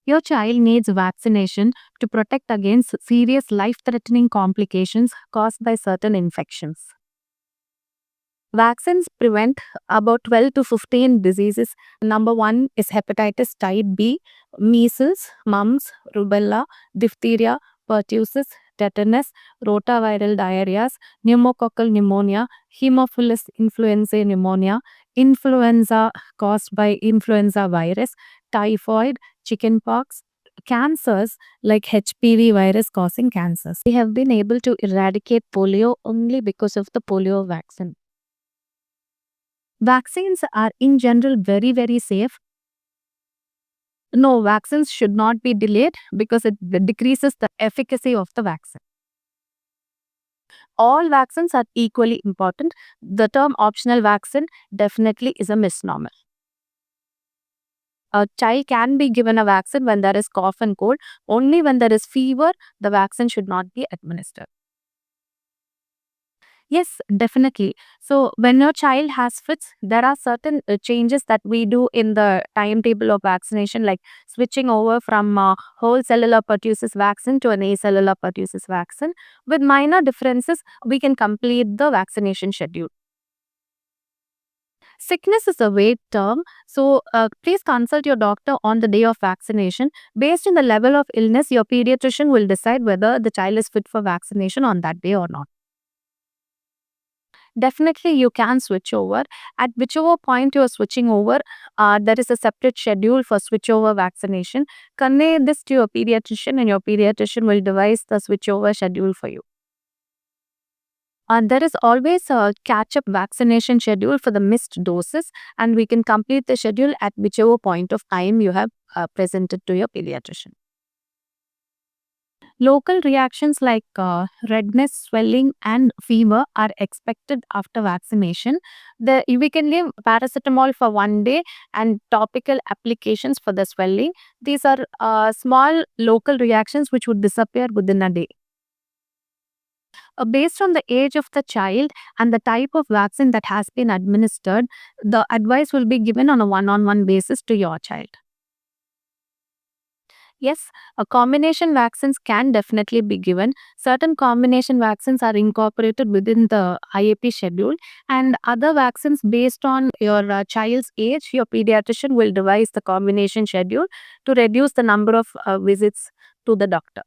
Your child needs vaccination to protect against serious life threatening complications caused by certain infections. Vaccines prevent about 12 to 15 diseases. Number one is hepatitis type B, measles, mumps, rubella, diphtheria, pertussis, tetanus, rotaviral diarrheas, pneumococcal pneumonia, Haemophilus influenzae pneumonia, influenza caused by influenza virus, typhoid, chickenpox, cancers like HPV virus causing cancers. We have been able to eradicate polio only because of the polio vaccine. Vaccines are in general very, very safe. No, vaccines should not be delayed because it decreases the efficacy of the vaccine. All vaccines are equally important. The term optional vaccine definitely is a misnomer. A child can be given a vaccine when there is cough and cold. Only when there is fever, the vaccine should not be administered. Yes, definitely. So, when your child has fits, there are certain changes that we do in the timetable of vaccination, like switching over from whole cellular pertussis vaccine to an acellular pertussis vaccine. With minor differences, we can complete the vaccination schedule. Sickness is a vague term, so please consult your doctor on the day of vaccination. Based on the level of illness, your pediatrician will decide whether the child is fit for vaccination on that day or not. Definitely you can switch over. At whichever point you are switching over, there is a separate schedule for switchover vaccination. Convey this to your pediatrician and your pediatrician will devise the switchover schedule for you. There is always a catch-up vaccination schedule for the missed doses, and we can complete the schedule at whichever point of time you have presented to your pediatrician. Local reactions like redness, swelling, and fever are expected after vaccination. We can give paracetamol for 1 day and topical applications for the swelling. These are small local reactions which would disappear within a day. Based on the age of the child and the type of vaccine that has been administered, the advice will be given on a one-on-one basis to your child. Yes, a combination vaccines can definitely be given. Certain combination vaccines are incorporated within the IAP schedule, and other vaccines based on your child's age, your pediatrician will devise the combination schedule to reduce the number of visits to the doctor.